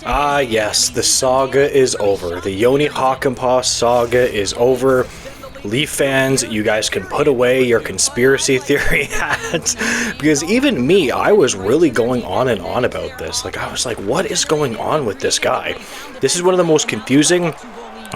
Ah, yes, the saga is over. The Joni Hakanpaa saga is over. Leaf fans, you guys can put away your conspiracy theory hats. Because even me, I was really going on and on about this. Like, I was like, what is going on with this guy? This is one of the most confusing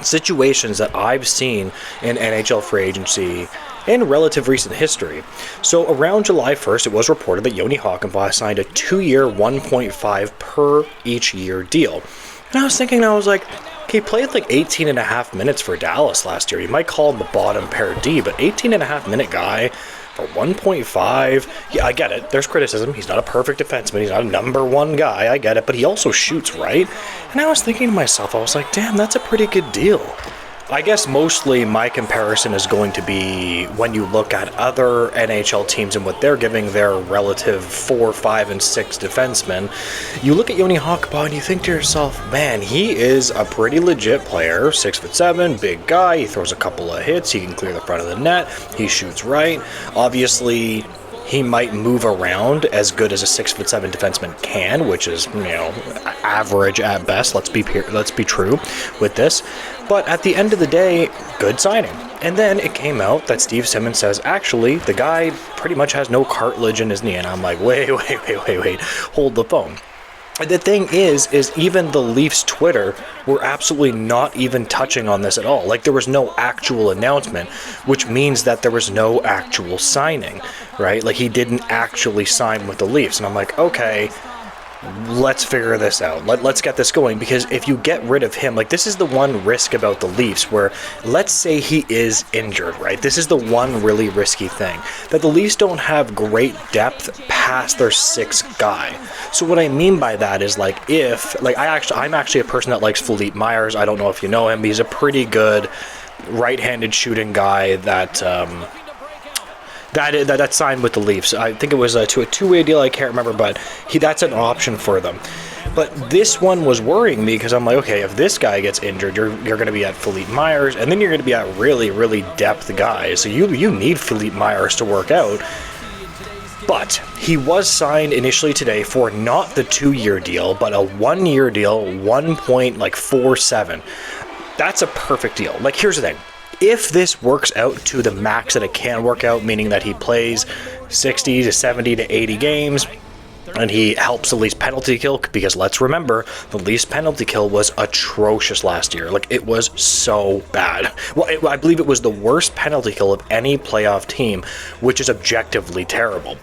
situations that I've seen in NHL free agency in relative recent history. So around July 1st, it was reported that Joni Hakanpaa signed a 2-year, 1.5 per each year deal. And I was thinking, I was like, he played like 18 and a half minutes for Dallas last year. You might call him a bottom pair D, but 18 and a half minute guy for 1.5. Yeah, I get it. There's criticism. He's not a perfect defenseman. He's not a number one guy. I get it. But he also shoots, right? And I was thinking to myself, I was like, damn, that's a pretty good deal. I guess mostly my comparison is going to be when you look at other NHL teams and what they're giving their relative 4, 5, and 6 defensemen. You look at Joni Hakanpaa and you think to yourself, man, he is a pretty legit player. 6'7", big guy. He throws a couple of hits. He can clear the front of the net. He shoots right. Obviously, he might move around as good as a 6'7" defenseman can, which is, average at best. Let's be true with this. But at the end of the day, good signing. And then it came out that Steve Simmons says, actually, the guy pretty much has no cartilage in his knee. And I'm like, wait, hold the phone. And the thing is even the Leafs Twitter were absolutely not even touching on this at all. Like, there was no actual announcement, which means that there was no actual signing, right? Like, he didn't actually sign with the Leafs. And I'm like, okay, let's figure this out. Let's get this going, because if you get rid of him, like, this is the one risk about the Leafs, where let's say he is injured, right? This is the one really risky thing, that the Leafs don't have great depth past their 6th guy. So what I mean by that is, like, I'm actually a person that likes Philippe Myers. I don't know if you know him. He's a pretty good right-handed shooting guy that signed with the Leafs. I think it was to a 2-way deal. I can't remember, but that's an option for them. But this one was worrying me, because I'm like, okay, if this guy gets injured, you're going to be at Philippe Myers, and then you're going to be at really, really depth guys. So you need Philippe Myers to work out. But he was signed initially today for not the 2-year deal, but a 1-year deal, 1.47. That's a perfect deal. Like, here's the thing. If this works out to the max that it can work out, meaning that he plays 60 to 70 to 80 games, and he helps the Leafs penalty kill, because let's remember, the Leafs penalty kill was atrocious last year. Like, it was so bad. Well, I believe it was the worst penalty kill of any playoff team, which is objectively terrible.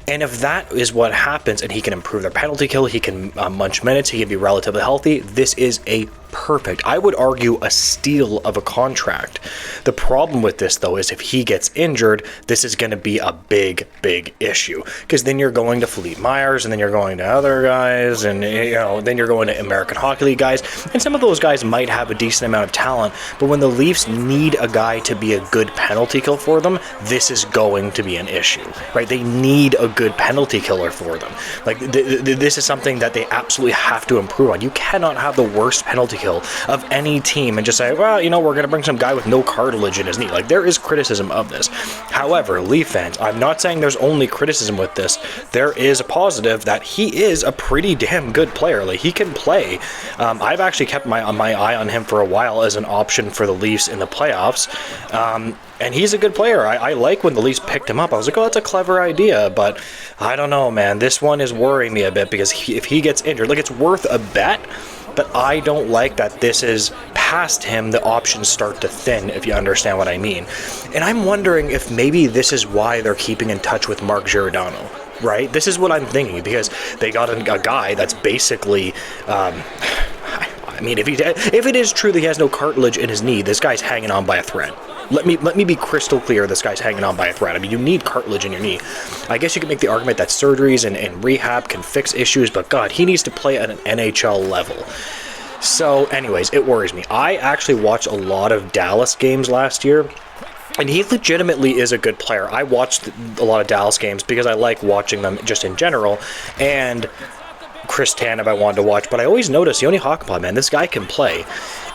And if that is what happens, and he can improve their penalty kill, he can munch minutes, he can be relatively healthy, this is a perfect, I would argue, a steal of a contract. The problem with this, though, is if he gets injured, this is going to be a big, big issue. Because then you're going to Philippe Myers, and then you're going to other guys, and then you're going to American Hockey League guys. And some of those guys might have a decent amount of talent, but when the Leafs need a guy to be a good penalty kill for them, this is going to be an issue, right? They need a good penalty killer for them. Like, this is something that they absolutely have to improve on. You cannot have the worst penalty kill of any team and just say, well, we're going to bring some guy with no cartilage in his knee. Like, there is criticism of this. However, Leaf fans, I'm not saying there's only criticism with this. There is a positive that he is a pretty damn good player. Like, he can play. I've actually kept my eye on him for a while as an option for the Leafs in the playoffs. And he's a good player. I like when the Leafs picked him up. I was like, oh, that's a clever idea. But I don't know, man. This one is worrying me a bit, because if he gets injured, like, it's worth a bet. But I don't like that this is past him, the options start to thin, if you understand what I mean. And I'm wondering if maybe this is why they're keeping in touch with Mark Giordano, right? This is what I'm thinking, because they got a guy that's basically... I mean, if it is true that he has no cartilage in his knee, this guy's hanging on by a thread. Let me be crystal clear, this guy's hanging on by a thread. I mean, you need cartilage in your knee. I guess you could make the argument that surgeries and rehab can fix issues, but God, he needs to play at an NHL level. So anyways, it worries me. I actually watched a lot of Dallas games last year, and he legitimately is a good player. I watched a lot of Dallas games because I like watching them just in general, and Chris Tanev I wanted to watch, but I always notice Joni Hakanpaa, man, this guy can play.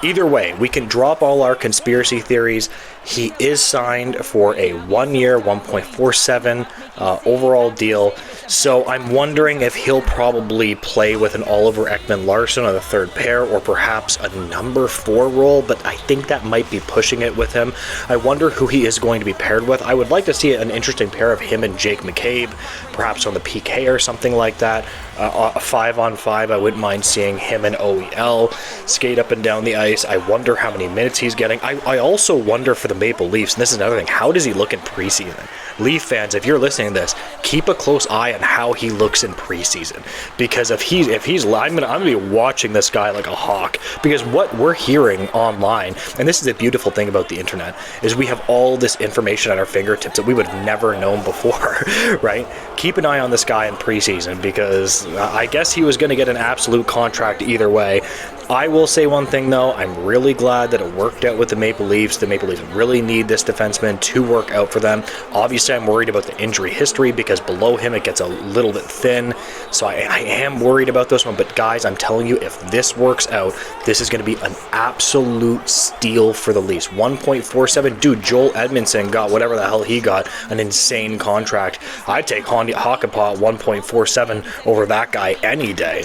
Either way, we can drop all our conspiracy theories. He is signed for a 1-year, 1.47 overall deal. So I'm wondering if he'll probably play with an Oliver Ekman-Larsson on the third pair, or perhaps a number 4 role, but I think that might be pushing it with him. I wonder who he is going to be paired with. I would like to see an interesting pair of him and Jake McCabe, perhaps on the PK or something like that. A 5-on-5, I wouldn't mind seeing him and OEL skate up and down the ice. I wonder how many minutes he's getting. I also wonder for the Maple Leafs, and this is another thing, how does he look in preseason? Leaf fans, if you're listening to this, keep a close eye on how he looks in preseason, because if he's I'm gonna be watching this guy like a hawk, because what we're hearing online, and this is the beautiful thing about the internet, is we have all this information at our fingertips that we would have never known before, right? Keep an eye on this guy in preseason, because I guess he was going to get an absolute contract either way. I will say one thing though, I'm really glad that it worked out with the Maple Leafs. The Maple Leafs really need this defenseman to work out for them. Obviously, I'm worried about the injury history, because below him it gets a little bit thin. So I am worried about this one. But guys, I'm telling you, if this works out, this is going to be an absolute steal for the Leafs. 1.47, dude, Joel Edmondson got whatever the hell he got, an insane contract. I'd take Hakanpaa at 1.47 over that guy any day.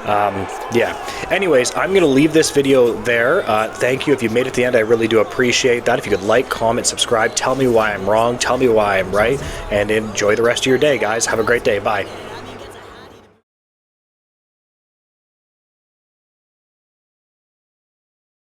Yeah. Anyways, I'm going to leave this video there. Thank you. If you made it to the end, I really do appreciate that. If you could like, comment, subscribe, tell me why I'm wrong, tell me why I'm right, and enjoy the rest of your day, guys. Have a great day. Bye.